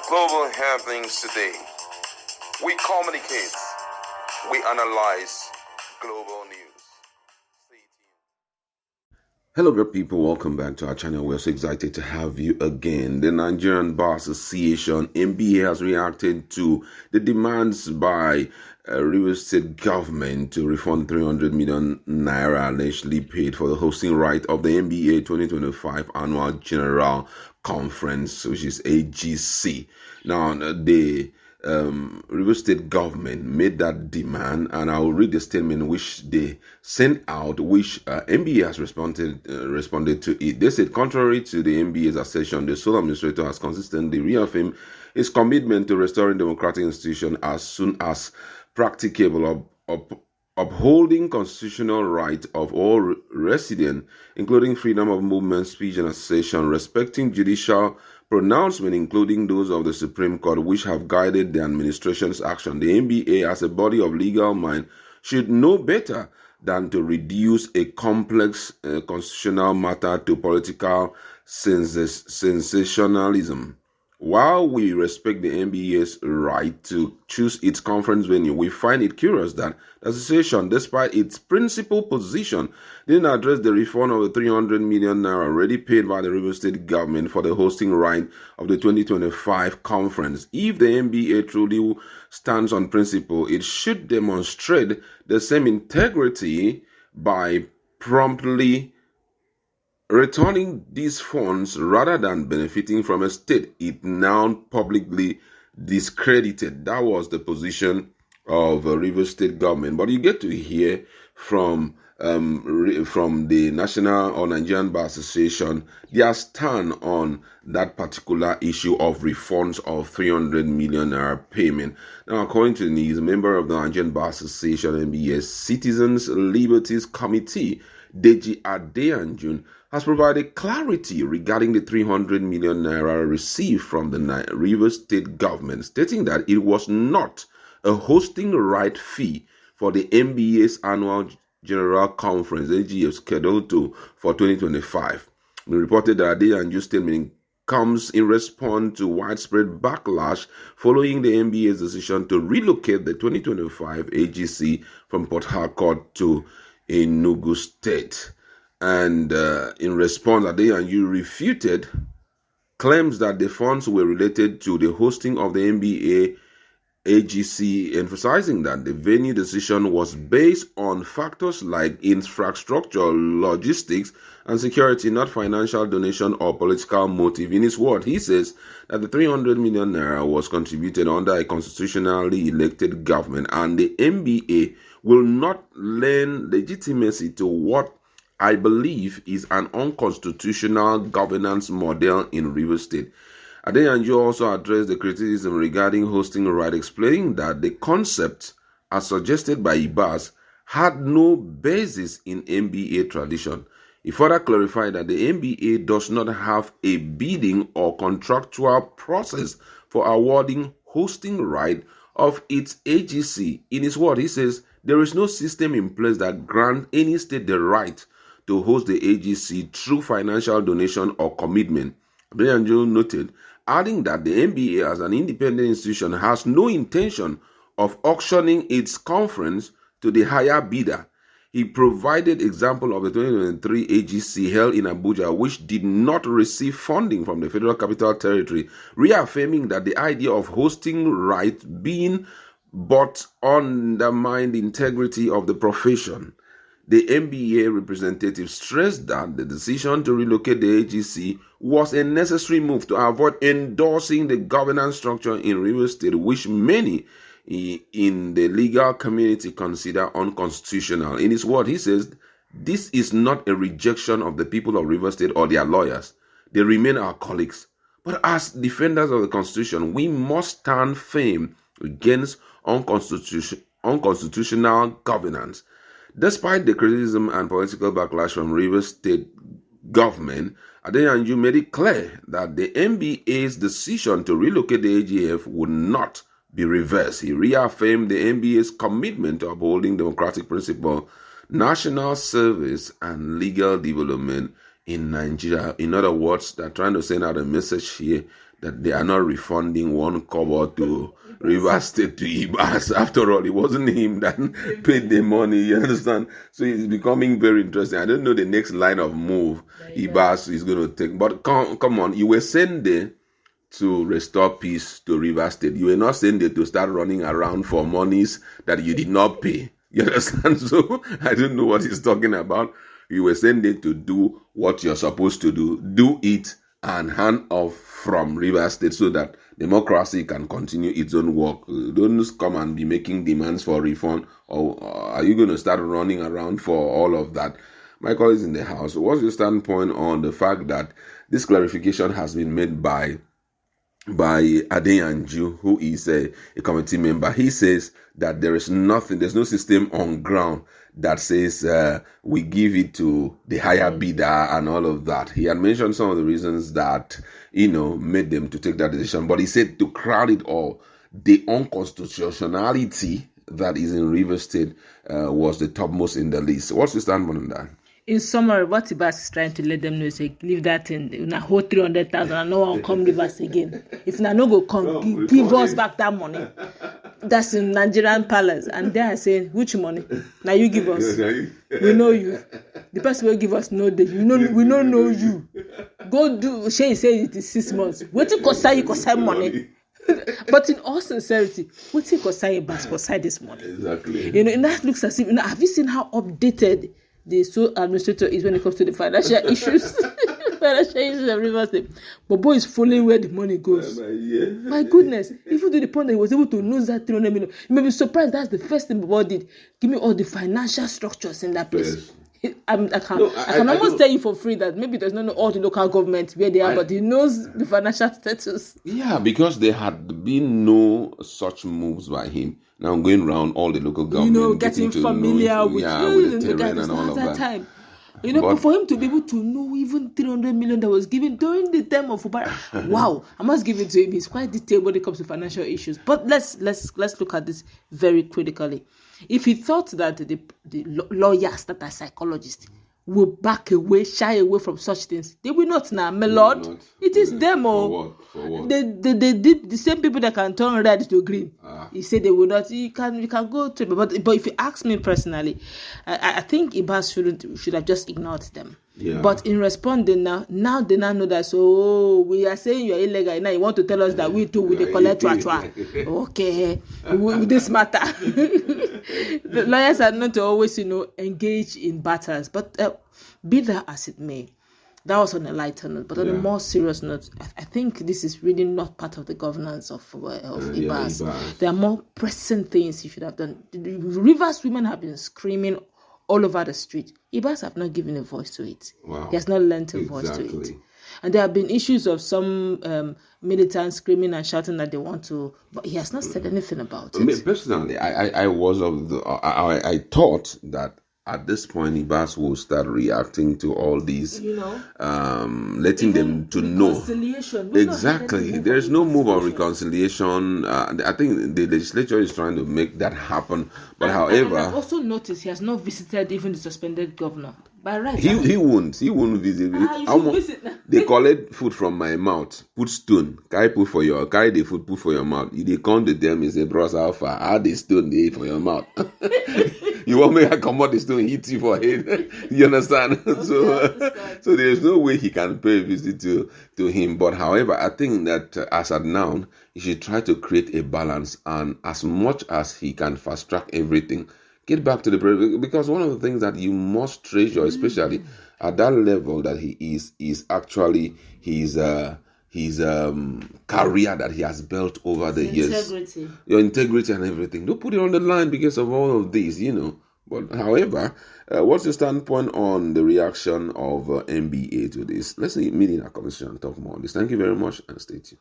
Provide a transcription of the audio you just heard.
global happenings today. We communicate, we analyze global news. Stay tuned. Hello, good people. Welcome back to our channel. We're so excited to have you again. The Nigerian Bar Association, NBA, has reacted to the demands by Rivers State government to refund 300 million naira allegedly paid for the hosting right of the NBA 2025 Annual General Conference, which is AGC. Now, the Rivers State government made that demand, and I will read the statement which they sent out, which NBA has responded to it. They said, contrary to the NBA's assertion, the sole administrator has consistently reaffirmed its commitment to restoring democratic institutions as soon as practicable, upholding constitutional rights of all residents, including freedom of movement, speech, and association, respecting judicial pronouncements, including those of the Supreme Court, which have guided the administration's action. The NBA, as a body of legal mind, should know better than to reduce a complex constitutional matter to political sensationalism. While we respect the NBA's right to choose its conference venue, we find it curious that the association, despite its principal position, didn't address the refund of the 300 million naira already paid by the Rivers State government for the hosting right of the 2025 conference. If the NBA truly stands on principle, it should demonstrate the same integrity by promptly returning these funds rather than benefiting from a state it now publicly discredited. That was the position of Rivers State government. But you get to hear from the National or Nigerian Bar Association their stand on that particular issue of refunds of 300 million naira payment. Now, according to the news, a member of the Nigerian Bar Association NBS Citizens Liberties Committee, Deji Adeyanju, has provided clarity regarding the 300 million naira received from the Rivers State government, stating that it was not a hosting right fee for the NBA's annual General Conference, AGF, scheduled for 2025. We reported that Adeyanju's statement comes in response to widespread backlash following the NBA's decision to relocate the 2025 AGC from Port Harcourt to Enugu State. And in response, Adeyanju refuted claims that the funds were related to the hosting of the NBA AGC, emphasizing that the venue decision was based on factors like infrastructure, logistics, and security, not financial donation or political motive. In his word, he says that the 300 million naira was contributed under a constitutionally elected government, and the NBA will not lend legitimacy to what I believe is an unconstitutional governance model in Rivers State. Adeyanju also addressed the criticism regarding hosting right, explaining that the concept, as suggested by Ibas, had no basis in NBA tradition. He further clarified that the NBA does not have a bidding or contractual process for awarding hosting right of its AGC. In his word, he says there is no system in place that grants any state the right to host the AGC through financial donation or commitment. Adeyanju noted, adding that the NBA as an independent institution has no intention of auctioning its conference to the higher bidder. He provided example of the 2023 AGC held in Abuja, which did not receive funding from the Federal Capital Territory, reaffirming that the idea of hosting right being but undermined the integrity of the profession. The NBA representative stressed that the decision to relocate the AGC was a necessary move to avoid endorsing the governance structure in Rivers State, which many in the legal community consider unconstitutional. In his word, he says, this is not a rejection of the people of Rivers State or their lawyers. They remain our colleagues. But as defenders of the Constitution, we must stand firm against unconstitutional governance. Despite the criticism and political backlash from Rivers State government, Adeyanju made it clear that the NBA's decision to relocate the AGF would not be reversed. He reaffirmed the NBA's commitment to upholding democratic principle, national service, and legal development in Nigeria. In other words, they're trying to send out a message here that they are not refunding one kobo to Rivers State to Ibas. After all, it wasn't him that paid the money, you understand? So it's becoming very interesting. I don't know the next line of move Ibas is going to take. But come on, you were sent there to restore peace to Rivers State. You were not sent there to start running around for monies that you did not pay. You understand? So I don't know what he's talking about. You were sent there to do what you're supposed to do. Do it and hand off from Rivers State so that democracy can continue its own work. Don't come and be making demands for refund. Or are you going to start running around for all of that? My colleagues in the House, what's your standpoint on the fact that this clarification has been made by Adeyanju, who is a committee member? He says that there's no system on ground that says we give it to the higher bidder and all of that. He had mentioned some of the reasons that, made them to take that decision. But he said to crown it all, the unconstitutionality that is in Rivers State was the topmost in the list. What's your standpoint on that? In summary, what Ibas is trying to let them know is leave that in a whole 300,000 and no one come Rivers again. If na no go come, give us back that money. That's in Nigerian palace. And they are saying, which money? Now you give us. We know you. The person will give us no day. We don't know you. Go do, Shane said it is 6 months. What you cost money? But in all sincerity, what you cost Ibas this money? Exactly. And that looks as if, have you seen how updated the sole administrator is when it comes to the financial issues? Financial issues of Rivers State. But boy is following where the money goes. My goodness. Even to the point that he was able to lose that 300 million. You may be surprised that's the first thing Bobo did. Give me all the financial structures in that place. Yes. I can almost tell you for free that maybe there's not all the local governments where they are, but he knows the financial status. Yeah, because there had been no such moves by him. Now going around all the local government, getting familiar with the terrain and all of that. Time. But for him to be able to know even 300 million that was given during the term of Mubarak, wow, I must give it to him. He's quite detailed when it comes to financial issues. But let's look at this very critically. If he thought that the lawyers that are psychologists will back away, shy away from such things, they will not now, my lord. It is them all. For what? The same people that can turn red to green. He said they will not. You can go to, but if you ask me personally, I think Ibas should have just ignored them. Yeah. But in responding now they now know that, so we are saying you are illegal. Now you want to tell us that we too will collect tratra. Okay, with this matter. The lawyers are not always, engage in battles. But be that as it may, that was on a lighter note. But on a more serious note, I think this is really not part of the governance of Ibas. There are more pressing things he should have done. The Rivers women have been screaming all over the street. Ibas have not given a voice to it. Wow. He has not lent a voice to it. And there have been issues of some militants screaming and shouting that they want to, but he has not said anything about it. Personally, I thought that at this point Ibas will start reacting to all these, letting them to know. Exactly. There is no move on reconciliation. I think the legislature is trying to make that happen. But however, I've also noticed he has not visited even the suspended governor. By right, he won't visit. They collect food from my mouth, put stone, carry the food, put for your mouth. They come to them and say, bros, how far? How the stone they for your mouth? You want me to come out the stone, hit you for head? You understand? Okay, so there's no way he can pay a visit to him. But however, I think that as at now, he should try to create a balance, and as much as he can fast track everything, get back to the president, because one of the things that you must treasure, especially at that level that he is actually his career that he has built over the years. Your integrity and everything. Don't put it on the line because of all of this, But however, what's your standpoint on the reaction of NBA to this? Let's meet in our conversation and talk more on this. Thank you very much and stay tuned.